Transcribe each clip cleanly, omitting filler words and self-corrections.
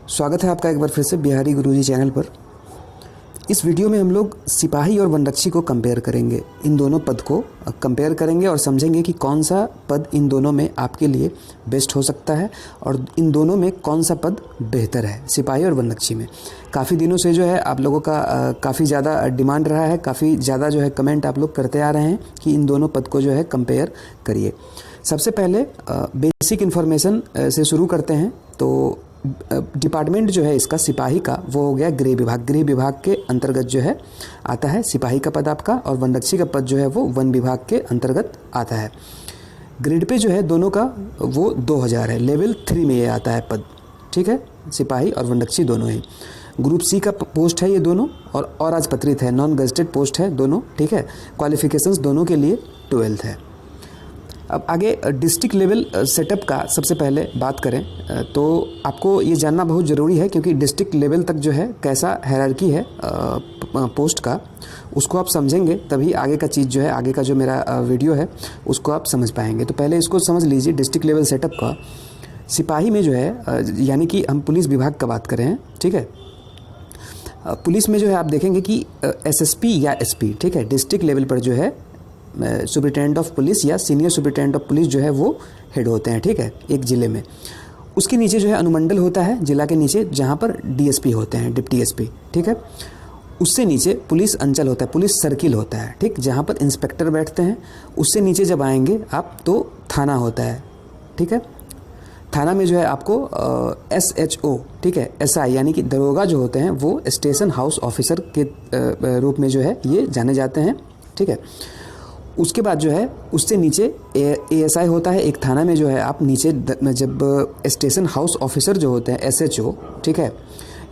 स्वागत है आपका एक बार फिर से बिहारी गुरुजी चैनल पर। इस वीडियो में हम लोग सिपाही और वनरक्षी को कंपेयर करेंगे। इन दोनों पद को कंपेयर करेंगे और समझेंगे कि कौन सा पद इन दोनों में आपके लिए बेस्ट हो सकता है और इन दोनों में कौन सा पद बेहतर है सिपाही और वनरक्षी में। काफ़ी दिनों से जो है आप लोगों का काफ़ी ज़्यादा डिमांड रहा है, काफ़ी ज़्यादा जो है कमेंट आप लोग करते आ रहे हैं कि इन दोनों पद को जो है कंपेयर करिए। सबसे पहले बेसिक इन्फॉर्मेशन से शुरू करते हैं। तो डिपार्टमेंट जो है इसका सिपाही का वो हो गया गृह विभाग। गृह विभाग के अंतर्गत जो है आता है सिपाही का पद आपका, और वनरक्षी का पद जो है वो वन विभाग के अंतर्गत आता है। ग्रेड पे जो है दोनों का वो 2000 है। लेवल 3 में ये आता है पद, ठीक है, सिपाही और वनरक्षी दोनों ही। ग्रुप सी का पोस्ट है ये दोनों, और अराजपत्रित है, नॉन गजेटेड पोस्ट है दोनों, ठीक है। क्वालिफिकेशंस दोनों के लिए 12th है। अब आगे डिस्ट्रिक्ट लेवल सेटअप का सबसे पहले बात करें तो आपको ये जानना बहुत ज़रूरी है, क्योंकि डिस्ट्रिक्ट लेवल तक जो है कैसा हायरार्की है पोस्ट का, उसको आप समझेंगे तभी आगे का चीज़ जो है, आगे का जो मेरा वीडियो है उसको आप समझ पाएंगे। तो पहले इसको समझ लीजिए डिस्ट्रिक्ट लेवल सेटअप का। सिपाही में जो है यानी कि हम पुलिस विभाग का बात करें, ठीक है। पुलिस में जो है आप देखेंगे कि SSP या SP, ठीक है, डिस्ट्रिक्ट लेवल पर जो है सुपरिटेंडेंट ऑफ पुलिस या सीनियर सुपरिटेंडेंट ऑफ पुलिस जो है वो हेड होते हैं, ठीक है, एक ज़िले में। उसके नीचे जो है अनुमंडल होता है जिला के नीचे, जहाँ पर DSP होते हैं, डिप्टी SP, ठीक है। उससे नीचे पुलिस अंचल होता है, पुलिस सर्किल होता है, ठीक, जहाँ पर इंस्पेक्टर बैठते हैं। उससे नीचे जब आएंगे आप तो थाना होता है, ठीक है। थाना में जो है आपको SHO, ठीक है, SI यानी कि दरोगा जो होते हैं वो स्टेशन हाउस ऑफिसर के रूप में जो है ये जाने जाते हैं, ठीक है। उसके बाद जो है उससे नीचे ASI होता है एक थाना में जो है आप नीचे जब स्टेशन हाउस ऑफिसर जो होते हैं SHO, ठीक है,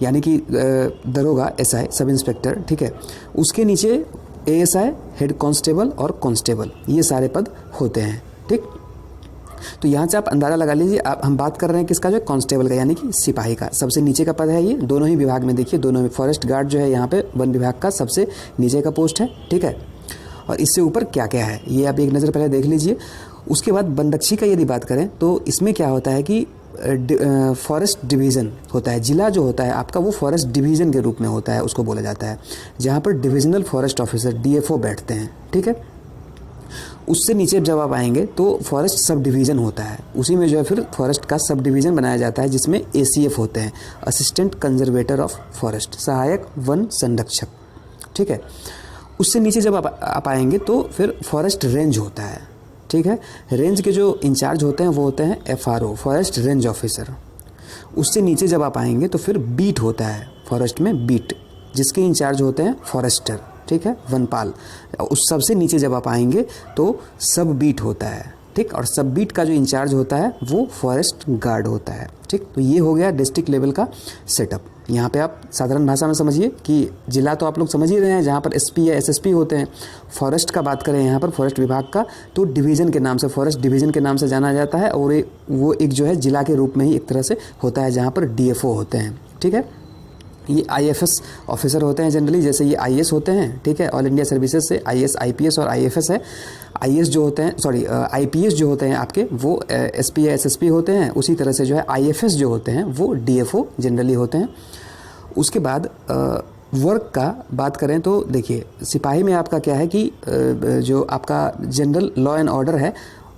यानी कि दरोगा SI सब इंस्पेक्टर, ठीक है। उसके नीचे ASI हेड कांस्टेबल और कांस्टेबल, ये सारे पद होते हैं, ठीक। तो यहाँ से आप अंदाज़ा लगा लीजिए, आप हम बात कर रहे हैं किसका, जो कांस्टेबल का यानी कि सिपाही का सबसे नीचे का पद है ये। दोनों ही विभाग में देखिए, दोनों में फॉरेस्ट गार्ड जो है यहाँ पे वन विभाग का सबसे नीचे का पोस्ट है, ठीक है। और इससे ऊपर क्या क्या है ये आप एक नज़र पहले देख लीजिए। उसके बाद वनरक्षी का यदि बात करें तो इसमें क्या होता है कि फॉरेस्ट डिवीज़न होता है। जिला जो होता है आपका वो फॉरेस्ट डिवीज़न के रूप में होता है, उसको बोला जाता है, जहाँ पर डिविजनल फॉरेस्ट ऑफिसर DFO बैठते हैं, ठीक है। उससे नीचे जब आप आएंगे तो फॉरेस्ट सब डिवीज़न होता है, उसी में जो है फिर फॉरेस्ट का सब डिवीज़न बनाया जाता है, जिसमें ACF होते हैं, असिस्टेंट कंजर्वेटर ऑफ फॉरेस्ट, सहायक वन संरक्षक, ठीक है। उससे नीचे जब आप आएंगे तो फिर फॉरेस्ट रेंज होता है, ठीक है। रेंज के जो इंचार्ज होते हैं वो होते हैं FRO, फॉरेस्ट रेंज ऑफिसर। उससे नीचे जब आप आएंगे तो फिर बीट होता है, फॉरेस्ट में बीट, जिसके इंचार्ज होते हैं फॉरेस्टर, ठीक है, वनपाल। उस सबसे नीचे जब आप आएंगे तो सब बीट होता है, ठीक, और सब बीट का जो इंचार्ज होता है वो फॉरेस्ट गार्ड होता है, ठीक। तो ये हो गया डिस्ट्रिक्ट लेवल का सेटअप। यहाँ पे आप साधारण भाषा में समझिए कि जिला तो आप लोग समझ ही रहे हैं, जहाँ पर SP या SSP होते हैं। फॉरेस्ट का बात करें यहाँ पर, फॉरेस्ट विभाग का, तो डिवीज़न के नाम से, फॉरेस्ट डिवीज़न के नाम से जाना जाता है, और वो एक जो है जिला के रूप में ही एक तरह से होता है, जहाँ पर DFO होते हैं, ठीक है। ये IFS ऑफिसर होते हैं जनरली, जैसे ये IAS होते हैं, ठीक है, ऑल इंडिया सर्विसेज से IAS, IPS और IFS है। IAS जो होते हैं, IPS जो होते हैं आपके वो SP या SSP होते हैं। उसी तरह से जो है IFS जो होते हैं वो DFO जनरली होते हैं। उसके बाद वर्क का बात करें तो देखिए सिपाही में आपका क्या है कि जो आपका जनरल लॉ एंड ऑर्डर है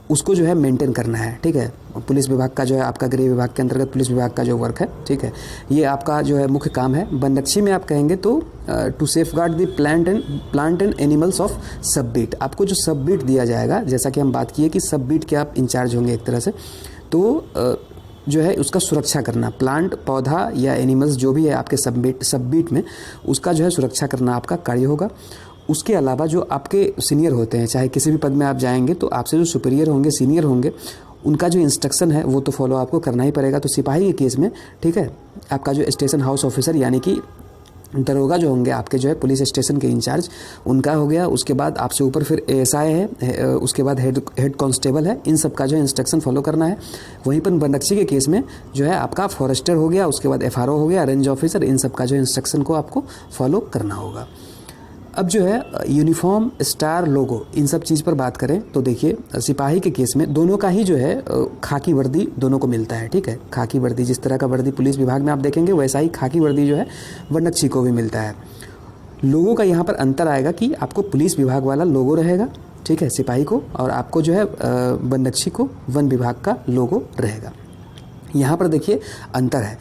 उसको जो है मेंटेन करना है, ठीक है। पुलिस विभाग का जो है आपका गृह विभाग के अंतर्गत पुलिस विभाग का जो वर्क है, ठीक है, ये आपका जो है मुख्य काम है। वनरक्षी में आप कहेंगे तो to safeguard the plant and animals of sub beat, आपको जो सब बीट दिया जाएगा, जैसा कि हम बात किए कि सब बीट के आप इंचार्ज होंगे एक तरह से, तो जो है उसका सुरक्षा करना, प्लांट, पौधा या एनिमल्स जो भी है आपके सब बीट में, उसका जो है सुरक्षा करना आपका कार्य होगा। उसके अलावा जो आपके सीनियर होते हैं, चाहे किसी भी पद में आप जाएंगे तो आपसे जो सुपीरियर होंगे, सीनियर होंगे, उनका जो इंस्ट्रक्शन है वो तो फॉलो आपको करना ही पड़ेगा। तो सिपाही के केस में, ठीक है, आपका जो स्टेशन हाउस ऑफिसर यानी कि दरोगा जो होंगे आपके जो है पुलिस स्टेशन के इंचार्ज, उनका हो गया। उसके बाद आपसे ऊपर फिर ASI है, उसके बाद हेड कांस्टेबल है, इन सब का जो है इंस्ट्रक्शन फॉलो करना है। वहीं पर वनरक्षी के केस में जो है आपका फॉरेस्टर हो गया, उसके बाद FRO हो गया, रेंज ऑफिसर, इन सब का जो इंस्ट्रक्शन को आपको फॉलो करना होगा। अब जो है यूनिफॉर्म, स्टार, लोगो, इन सब चीज़ पर बात करें तो देखिए सिपाही के केस में दोनों का ही जो है खाकी वर्दी दोनों को मिलता है, ठीक है। खाकी वर्दी, जिस तरह का वर्दी पुलिस विभाग में आप देखेंगे वैसा ही खाकी वर्दी जो है वनरक्षी को भी मिलता है। लोगों का यहाँ पर अंतर आएगा कि आपको पुलिस विभाग वाला लोगो रहेगा, ठीक है, सिपाही को, और आपको जो है वनरक्षी को वन विभाग का लोगो रहेगा। यहाँ पर देखिए अंतर है।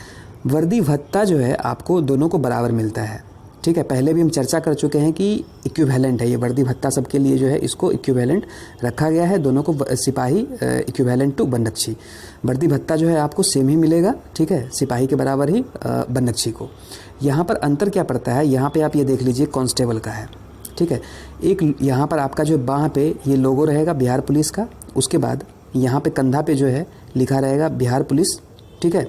वर्दी भत्ता जो है आपको दोनों को बराबर मिलता है, ठीक है। पहले भी हम चर्चा कर चुके हैं कि इक्विवेलेंट है ये वर्दी भत्ता, सबके लिए जो है इसको इक्विवेलेंट रखा गया है। दोनों को सिपाही इक्विवेलेंट टू वनरक्षी, वर्दी भत्ता जो है आपको सेम ही मिलेगा, ठीक है, सिपाही के बराबर ही वनरक्षी को। यहाँ पर अंतर क्या पड़ता है, यहाँ पे आप ये देख लीजिए कांस्टेबल का है, ठीक है। एक यहाँ पर आपका जो बाँह पे ये लोगो रहेगा बिहार पुलिस का, उसके बाद यहाँ पे कंधा पे जो है लिखा रहेगा बिहार पुलिस, ठीक है।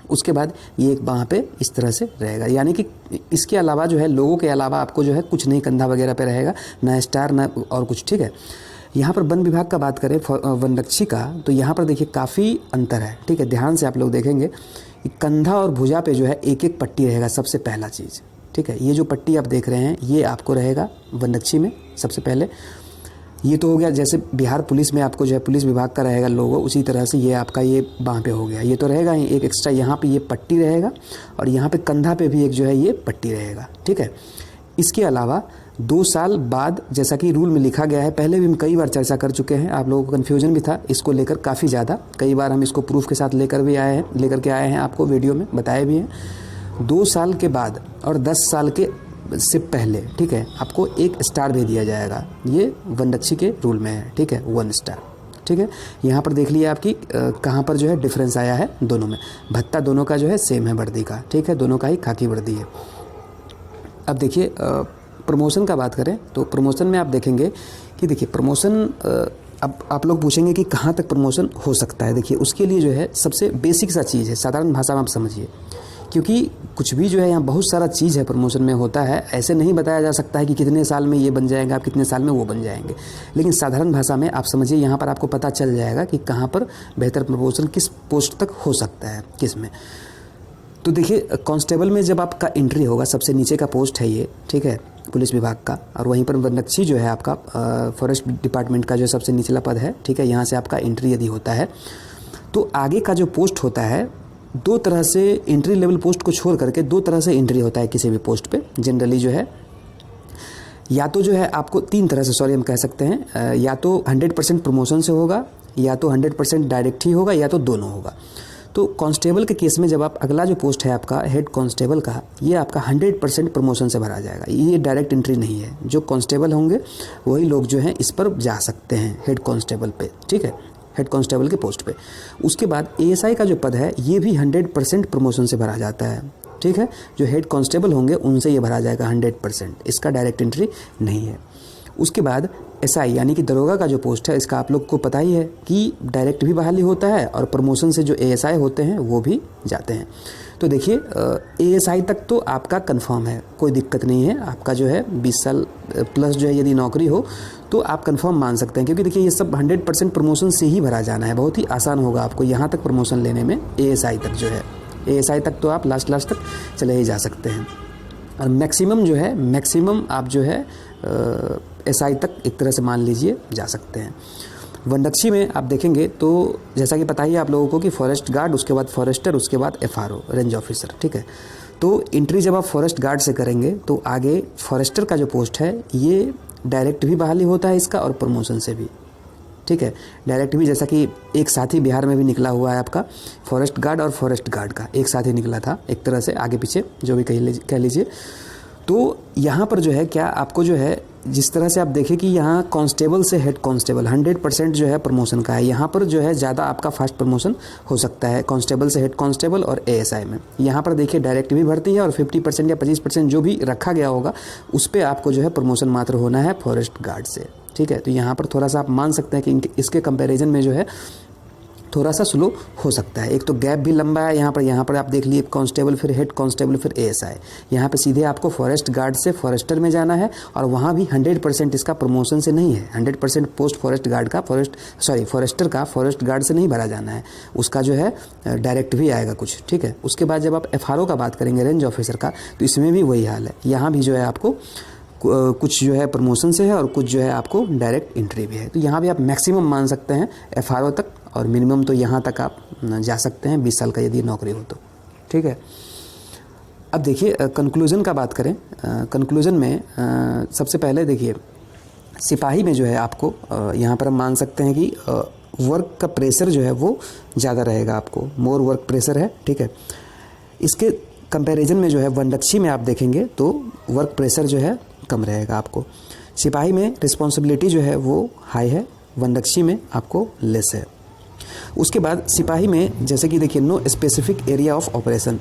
उसके बाद ये एक बाँह पे इस तरह से रहेगा, यानी कि इसके अलावा जो है लोगों के अलावा आपको जो है कुछ नहीं कंधा वगैरह पे रहेगा, ना स्टार ना और कुछ, ठीक है। यहाँ पर वन विभाग का बात करें वनरक्षी का, तो यहाँ पर देखिए काफ़ी अंतर है, ठीक है। ध्यान से आप लोग देखेंगे कि कंधा और भुजा पे जो है एक एक पट्टी रहेगा, सबसे पहला चीज़, ठीक है। ये जो पट्टी आप देख रहे हैं ये आपको रहेगा वनरक्षी में सबसे पहले। ये तो हो गया जैसे बिहार पुलिस में आपको जो है पुलिस विभाग का रहेगा लोगो, उसी तरह से ये आपका ये बाँह पे हो गया, ये तो रहेगा ही। एक एक्स्ट्रा यहाँ पे ये पट्टी रहेगा और यहाँ पे कंधा पे भी एक जो है ये पट्टी रहेगा, ठीक है। इसके अलावा 2 साल बाद, जैसा कि रूल में लिखा गया है, पहले भी हम कई बार चर्चा कर चुके हैं, आप लोगों को कन्फ्यूजन भी था इसको लेकर काफ़ी ज़्यादा, कई बार हम इसको प्रूफ के साथ लेकर के आए हैं, आपको वीडियो में बताए भी हैं। 2 साल के बाद और 10 साल के से पहले, ठीक है, आपको 1 स्टार भी दिया जाएगा, ये वनरक्षी के रूल में है, ठीक है, 1 स्टार, ठीक है। यहाँ पर देख लिए आपकी कहाँ पर जो है डिफरेंस आया है दोनों में। भत्ता दोनों का जो है सेम है वर्दी का, ठीक है, दोनों का ही खाकी वर्दी है। अब देखिए प्रमोशन का बात करें तो प्रमोशन में आप देखेंगे कि देखिए प्रमोशन, अब आप लोग पूछेंगे कि कहाँ तक प्रमोशन हो सकता है। देखिए उसके लिए जो है सबसे बेसिक सा चीज़ है, साधारण भाषा में आप समझिए, क्योंकि कुछ भी जो है यहाँ बहुत सारा चीज़ है प्रमोशन में होता है, ऐसे नहीं बताया जा सकता है कि कितने साल में ये बन जाएगा, आप कितने साल में वो बन जाएंगे। लेकिन साधारण भाषा में आप समझिए, यहाँ पर आपको पता चल जाएगा कि कहाँ पर बेहतर प्रमोशन किस पोस्ट तक हो सकता है, किस में। तो देखिए कांस्टेबल में जब आपका एंट्री होगा, सबसे नीचे का पोस्ट है ये, ठीक है, पुलिस विभाग का, और वहीं पर वनरक्षी जो है आपका फॉरेस्ट डिपार्टमेंट का जो सबसे निचला पद है, ठीक है। यहाँ से आपका एंट्री यदि होता है तो आगे का जो पोस्ट होता है, 2 तरह से एंट्री लेवल पोस्ट को छोड़ करके 2 तरह से एंट्री होता है किसी भी पोस्ट पे जनरली जो है, या तो जो है आपको 3 तरह से, सॉरी हम कह सकते हैं, या तो 100% प्रमोशन से होगा, या तो 100% डायरेक्ट ही होगा, या तो दोनों होगा। तो कांस्टेबल के केस में जब आप अगला जो पोस्ट है आपका हेड कांस्टेबल का, ये आपका 100% प्रमोशन से भरा जाएगा, ये डायरेक्ट एंट्री नहीं है। जो कांस्टेबल होंगे वही लोग जो हैं इस पर जा सकते हैं हेड कांस्टेबल पे, ठीक है, हेड कांस्टेबल के पोस्ट पे। उसके बाद एएसआई का जो पद है ये भी 100% प्रमोशन से भरा जाता है, ठीक है। जो हेड कांस्टेबल होंगे उनसे ये भरा जाएगा 100%, इसका डायरेक्ट एंट्री नहीं है। उसके बाद एसआई यानी कि दरोगा का जो पोस्ट है, इसका आप लोग को पता ही है कि डायरेक्ट भी बहाली होता है और प्रमोशन से जो एएसआई होते हैं वो भी जाते हैं। तो देखिए एएसआई तक तो आपका कंफर्म है, कोई दिक्कत नहीं है। आपका जो है 20 साल प्लस जो है यदि नौकरी हो तो आप कंफर्म मान सकते हैं, क्योंकि देखिए ये सब 100% प्रमोशन से ही भरा जाना है, बहुत ही आसान होगा आपको यहाँ तक प्रमोशन लेने में। एएसआई तक जो है, एएसआई तक तो आप लास्ट तक चले ही जा सकते हैं, और मैक्सिमम जो है, मैक्सिमम आप जो है एसआई तक एक तरह से मान लीजिए जा सकते हैं। वनरक्षी में आप देखेंगे तो जैसा कि पता ही है आप लोगों को कि फॉरेस्ट गार्ड, उसके बाद फॉरेस्टर, उसके बाद एफआरओ रेंज ऑफिसर, ठीक है। तो एंट्री जब आप फॉरेस्ट गार्ड से करेंगे तो आगे फॉरेस्टर का जो पोस्ट है ये डायरेक्ट भी बहाली होता है इसका, और प्रमोशन से भी, ठीक है। डायरेक्ट भी जैसा कि एक साथ ही बिहार में भी निकला हुआ है आपका फॉरेस्ट गार्ड और फॉरेस्ट गार्ड का एक साथ ही निकला था, एक तरह से आगे पीछे जो भी कह लीजिए। तो यहाँ पर जो है क्या आपको जो है, जिस तरह से आप देखें कि यहाँ कांस्टेबल से हेड कांस्टेबल 100% जो है प्रमोशन का है, यहाँ पर जो है ज़्यादा आपका फास्ट प्रमोशन हो सकता है कांस्टेबल से हेड कांस्टेबल और एएसआई में। यहाँ पर देखिए डायरेक्ट भी भर्ती है और 50% या 25% जो भी रखा गया होगा उस पर आपको जो है प्रमोशन मात्र होना है फॉरेस्ट गार्ड से, ठीक है। तो यहाँ पर थोड़ा सा आप मान सकते हैं कि इसके कंपैरिजन में जो है थोड़ा सा स्लो हो सकता है। एक तो गैप भी लंबा है यहाँ पर आप देख लिए कांस्टेबल फिर हेड कांस्टेबल फिर एएसआई, यहाँ पे सीधे आपको फॉरेस्ट गार्ड से फॉरेस्टर में जाना है, और वहाँ भी 100% इसका प्रमोशन से नहीं है। 100% पोस्ट फॉरेस्ट गार्ड का फॉरेस्टर का फॉरेस्ट गार्ड से नहीं भरा जाना है, उसका जो है डायरेक्ट भी आएगा कुछ, ठीक है। उसके बाद जब आप एफआरओ का बात करेंगे रेंज ऑफिसर का, तो इसमें भी वही हाल है, यहाँ भी जो है आपको कुछ जो है प्रमोशन से है और कुछ जो है आपको डायरेक्ट एंट्री भी है। तो यहाँ भी आप मैक्सिमम मान सकते हैं FRO तक, और मिनिमम तो यहाँ तक आप जा सकते हैं 20 साल का यदि नौकरी हो तो। ठीक है, अब देखिए कंक्लूज़न का बात करें। कंक्लूज़न में सबसे पहले देखिए सिपाही में जो है आपको यहाँ पर हम मान सकते हैं कि वर्क का प्रेशर जो है वो ज़्यादा रहेगा, आपको मोर वर्क प्रेशर है। ठीक है, इसके कंपैरिजन में जो है वनरक्षी में आप देखेंगे तो वर्क प्रेशर जो है कम रहेगा आपको। सिपाही में रिस्पॉन्सिबिलिटी जो है वो हाई है, वनरक्षी में आपको लेस है। उसके बाद सिपाही में जैसे कि देखिए no specific area of operation,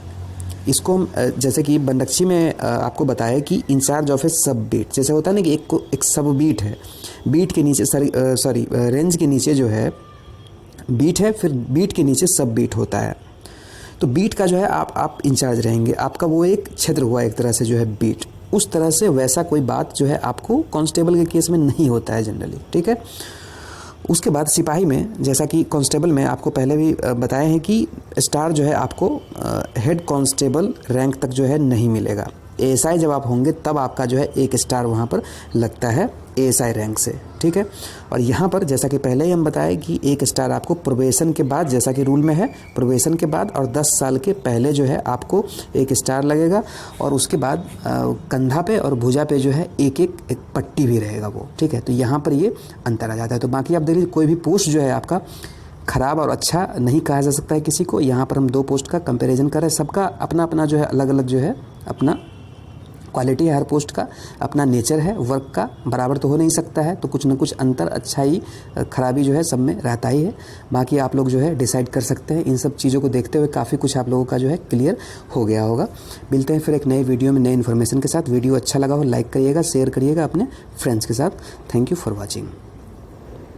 इसको हम जैसे कि वनरक्षी में आपको बताया कि इंचार्ज ऑफ ए सब बीट, जैसे होता है ना कि एक सब बीट है, बीट के नीचे रेंज के नीचे जो है बीट है, फिर बीट के नीचे सब बीट होता है। तो बीट का जो है आप इंचार्ज रहेंगे, आपका वो एक क्षेत्र हुआ एक तरह से जो है बीट। उस तरह से वैसा कोई बात जो है आपको कांस्टेबल के केस में नहीं होता है जनरली। ठीक है, उसके बाद सिपाही में जैसा कि कांस्टेबल में आपको पहले भी बताए हैं कि स्टार जो है आपको हेड कांस्टेबल रैंक तक जो है नहीं मिलेगा। ASI जब आप होंगे तब आपका जो है 1 स्टार वहाँ पर लगता है ASI रैंक से। ठीक है, और यहाँ पर जैसा कि पहले ही हम बताए कि 1 स्टार आपको प्रोबेशन के बाद, जैसा कि रूल में है प्रोबेशन के बाद और 10 साल के पहले जो है आपको 1 स्टार लगेगा, और उसके बाद कंधा पे और भुजा पे जो है एक पट्टी भी रहेगा वो। ठीक है, तो यहाँ पर ये अंतर आ जाता है। तो बाकी आप देखिए कोई भी पोस्ट जो है आपका ख़राब और अच्छा नहीं कहा जा सकता है किसी को। यहाँ पर हम 2 पोस्ट का कंपैरिजन कर रहे हैं, सबका अपना अपना जो है अलग अलग जो है अपना क्वालिटी है, हर पोस्ट का अपना नेचर है, वर्क का बराबर तो हो नहीं सकता है, तो कुछ ना कुछ अंतर, अच्छाई खराबी जो है सब में रहता ही है। बाकी आप लोग जो है डिसाइड कर सकते हैं। इन सब चीज़ों को देखते हुए काफ़ी कुछ आप लोगों का जो है क्लियर हो गया होगा। मिलते हैं फिर एक नए वीडियो में नए इन्फॉर्मेशन के साथ। वीडियो अच्छा लगा हो लाइक करिएगा, शेयर करिएगा अपने फ्रेंड्स के साथ। Thank you for watching.